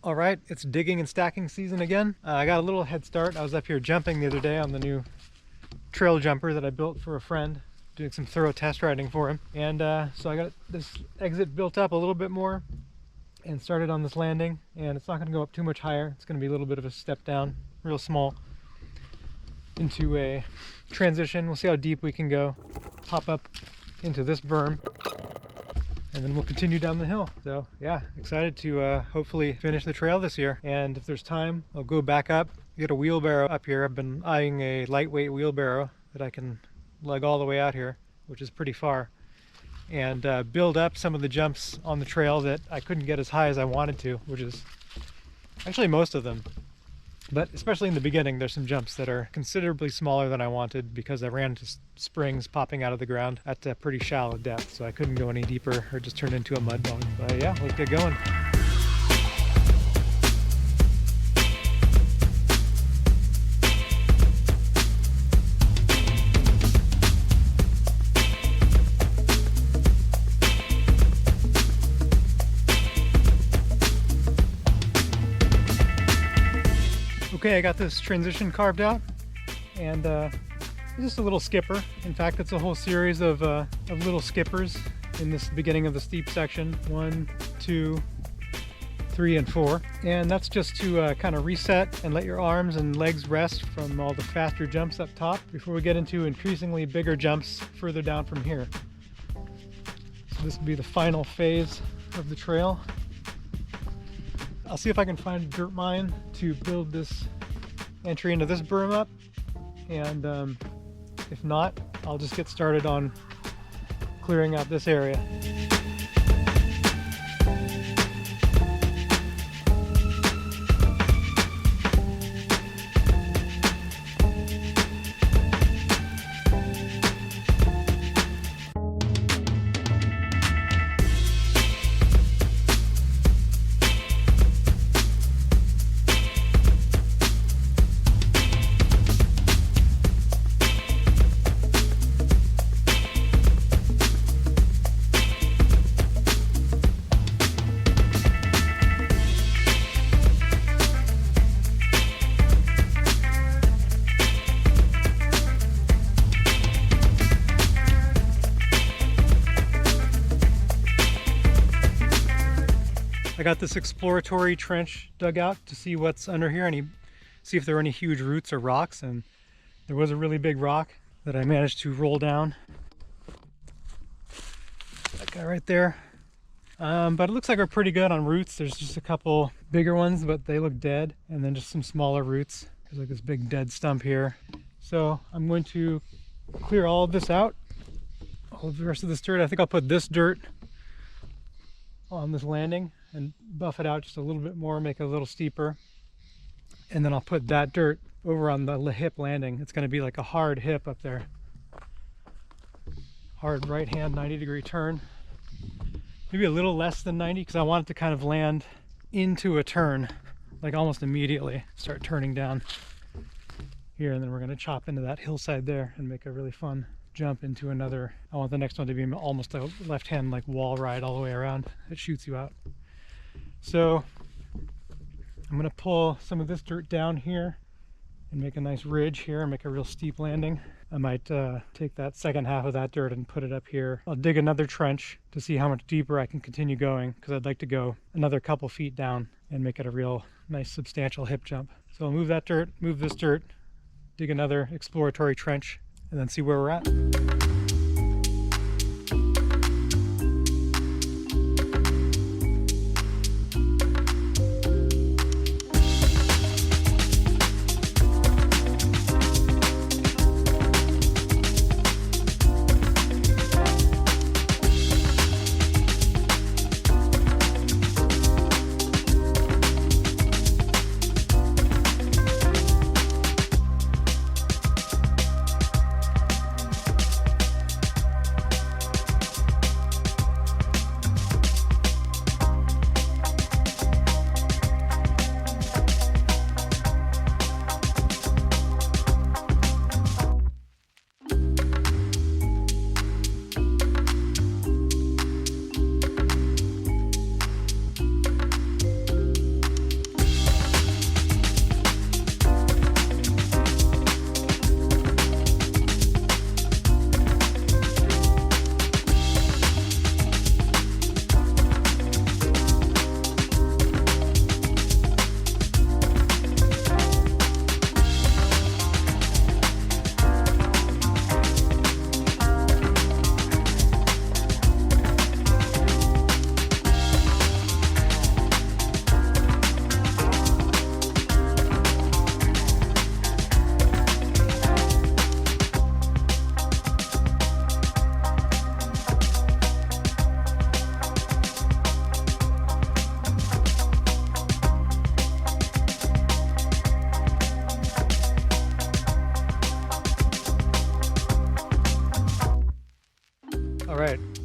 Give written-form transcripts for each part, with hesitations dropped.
All right, it's digging and stacking season again. I got a little head start. I was up here jumping the other day on the new trail jumper that I built for a friend, doing some thorough test riding for him. And so I got this exit built up a little bit more and started on this landing. And it's not going to go up too much higher. It's going to be a little bit of a step down, real small, into a transition. We'll see how deep we can go. Hop up into this berm, and then we'll continue down the hill. So yeah, excited to hopefully finish the trail this year. And if there's time, I'll go back up, get a wheelbarrow up here. I've been eyeing a lightweight wheelbarrow that I can lug all the way out here, which is pretty far, and build up some of the jumps on the trail that I couldn't get as high as I wanted to, which is actually most of them. But especially in the beginning, there's some jumps that are considerably smaller than I wanted because I ran into springs popping out of the ground at a pretty shallow depth, so I couldn't go any deeper or just turn into a mud bog. But yeah, let's get going. Okay, I got this transition carved out, and it's just a little skipper. In fact, it's a whole series of little skippers in this beginning of the steep section. 1, 2, 3, and 4. And that's just to kind of reset and let your arms and legs rest from all the faster jumps up top before we get into increasingly bigger jumps further down from here. So this will be the final phase of the trail. I'll see if I can find a dirt mine to build this entry into this berm up, and if not, I'll just get started on clearing out this area. I got this exploratory trench dug out to see what's under here and see if there are any huge roots or rocks, and there was a really big rock that I managed to roll down. That guy right there. But it looks like we're pretty good on roots. There's just a couple bigger ones, but they look dead, and then just some smaller roots. There's like this big dead stump here. So I'm going to clear all of this out, all of the rest of this dirt. I think I'll put this dirt on this landing and buff it out just a little bit more, make it a little steeper, and then I'll put that dirt over on the hip landing. It's going to be like a hard hip up there, hard right hand 90-degree turn, maybe a little less than 90 because I want it to kind of land into a turn like almost immediately, start turning down here, and then we're going to chop into that hillside there and make a really fun jump into another. I want the next one to be almost a left-hand like wall ride all the way around. It shoots you out. So I'm going to pull some of this dirt down here and make a nice ridge here and make a real steep landing. I might take that second half of that dirt and put it up here. I'll dig another trench to see how much deeper I can continue going, because I'd like to go another couple feet down and make it a real nice substantial hip jump. So I'll move that dirt, move this dirt, dig another exploratory trench, and then see where we're at.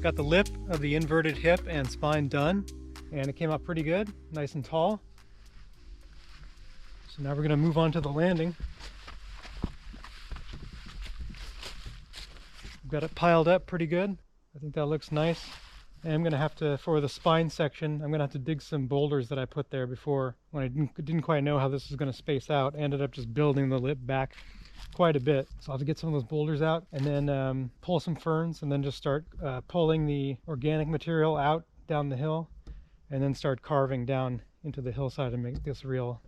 Got the lip of the inverted hip and spine done, and it came out pretty good, nice and tall. So now we're going to move on to the landing. We've got it piled up pretty good. I think that looks nice. And I'm going to have to, for the spine section, I'm going to have to dig some boulders that I put there before when I didn't quite know how this was going to space out. I ended up just building the lip back quite a bit. So I'll have to get some of those boulders out and then pull some ferns and then just start pulling the organic material out down the hill and then start carving down into the hillside and make this a real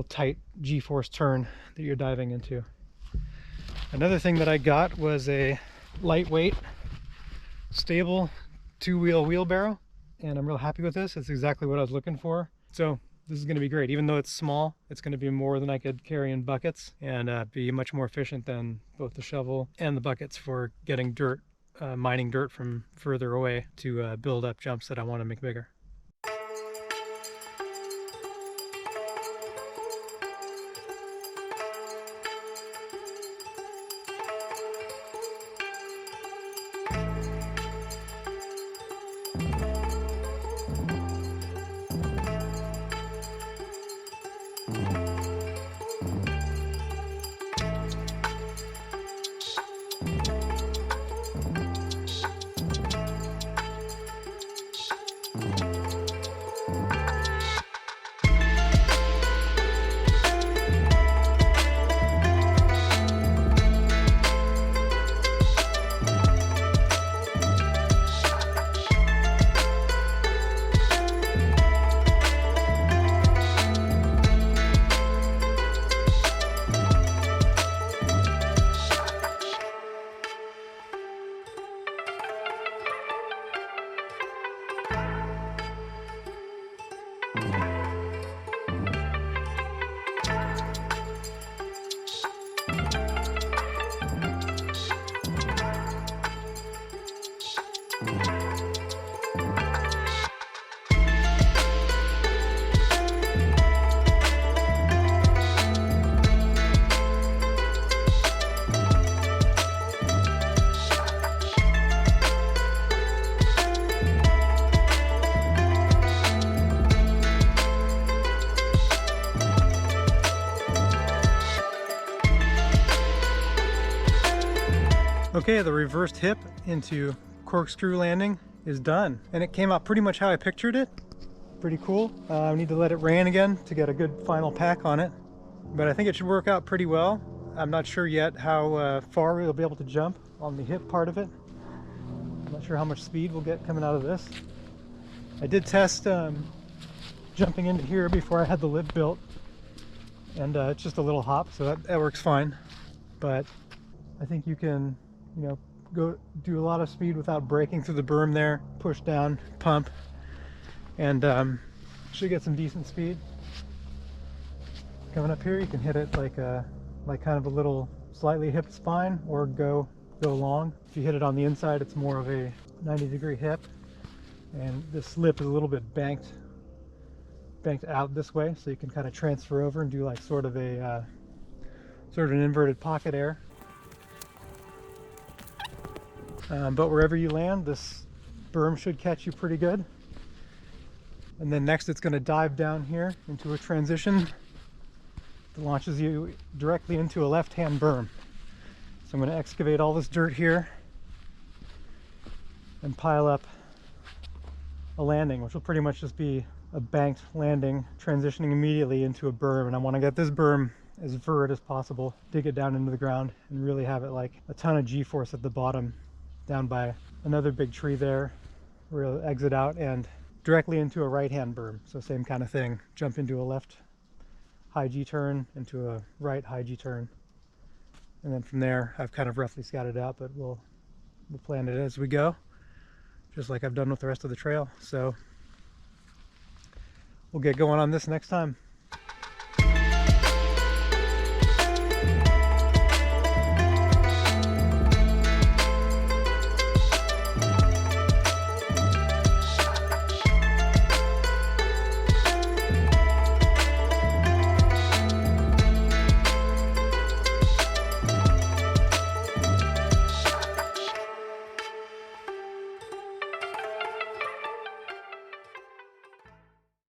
tight G-force turn that you're diving into. Another thing that I got was a lightweight, stable two-wheel wheelbarrow, and I'm real happy with this. It's exactly what I was looking for. So this is going to be great. Even though it's small, it's going to be more than I could carry in buckets and be much more efficient than both the shovel and the buckets for getting dirt, mining dirt from further away to build up jumps that I want to make bigger. Okay, the reversed hip into corkscrew landing is done, and it came out pretty much how I pictured it. Pretty cool. I need to let it rain again to get a good final pack on it, but I think it should work out pretty well. I'm not sure yet how far we'll be able to jump on the hip part of it. I'm not sure how much speed we'll get coming out of this. I did test jumping into here before I had the lip built, and it's just a little hop, so that works fine. But I think you can, you know, go do a lot of speed without breaking through the berm there, push down, pump, and should get some decent speed. Coming up here, you can hit it like kind of a little slightly hipped spine, or go long. If you hit it on the inside, it's more of a 90-degree hip, and this lip is a little bit banked out this way, so you can kind of transfer over and do like sort of an inverted pocket air. But wherever you land, this berm should catch you pretty good. And then next it's going to dive down here into a transition that launches you directly into a left-hand berm. So I'm going to excavate all this dirt here and pile up a landing, which will pretty much just be a banked landing transitioning immediately into a berm. And I want to get this berm as vert as possible, dig it down into the ground, and really have it like a ton of G-force at the bottom, down by another big tree there, where it'll exit out and directly into a right-hand berm. So same kind of thing, jump into a left high G turn, into a right high G turn, and then from there I've kind of roughly scouted out, but we'll plan it as we go, just like I've done with the rest of the trail. So we'll get going on this next time.